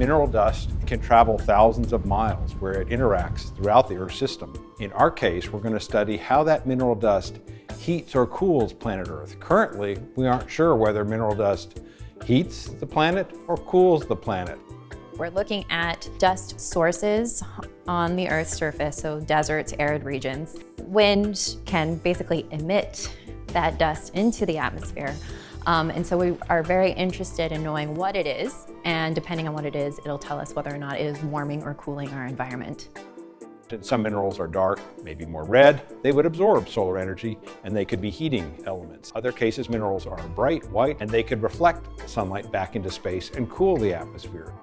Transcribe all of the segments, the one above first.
Mineral dust can travel thousands of miles where it interacts throughout the Earth system. In our case, we're going to study how that mineral dust heats or cools planet Earth. Currently, we aren't sure whether mineral dust heats the planet or cools the planet. We're looking at dust sources on the Earth's surface, so deserts, arid regions. Wind can basically emit that dust into the atmosphere. And so we are very interested in knowing what it is, and depending on what it is, it'll tell us whether or not it is warming or cooling our environment. Some minerals are dark, maybe more red. They would absorb solar energy, and they could be heating elements. Other cases, minerals are bright white, and they could reflect sunlight back into space and cool the atmosphere.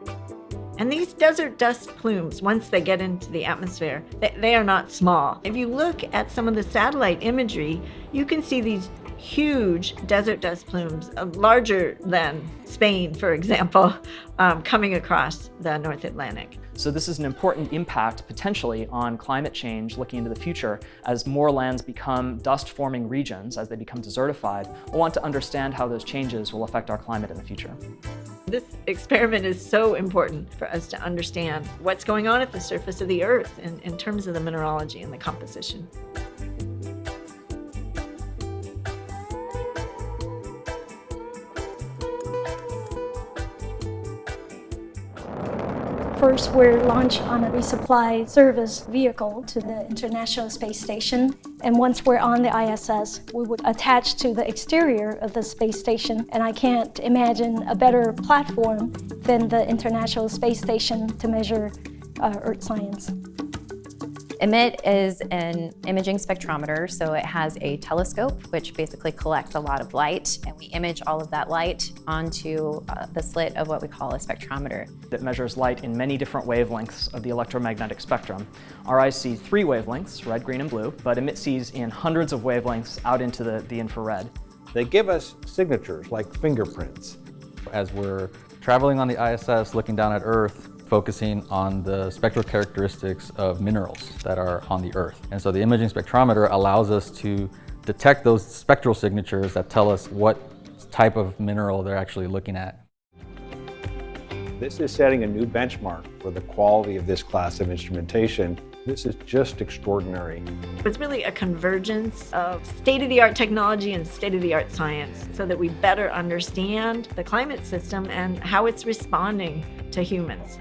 And these desert dust plumes, once they get into the atmosphere, they are not small. If you look at some of the satellite imagery, you can see these huge desert dust plumes, larger than Spain, for example, coming across the North Atlantic. So this is an important impact potentially on climate change looking into the future. As more lands become dust-forming regions, as they become desertified, we'll want to understand how those changes will affect our climate in the future. This experiment is so important for us to understand what's going on at the surface of the Earth in terms of the mineralogy and the composition. First, we're launched on a resupply service vehicle to the International Space Station. And once we're on the ISS, we would attach to the exterior of the space station. And I can't imagine a better platform than the International Space Station to measure Earth science. EMIT is an imaging spectrometer, so it has a telescope which basically collects a lot of light, and we image all of that light onto the slit of what we call a spectrometer. It measures light in many different wavelengths of the electromagnetic spectrum. Our eyes see 3 wavelengths, red, green, and blue, but EMIT sees in hundreds of wavelengths out into the infrared. They give us signatures like fingerprints. As we're traveling on the ISS, looking down at Earth, focusing on the spectral characteristics of minerals that are on the Earth. And so the imaging spectrometer allows us to detect those spectral signatures that tell us what type of mineral they're actually looking at. This is setting a new benchmark for the quality of this class of instrumentation. This is just extraordinary. It's really a convergence of state-of-the-art technology and state-of-the-art science so that we better understand the climate system and how it's responding to humans.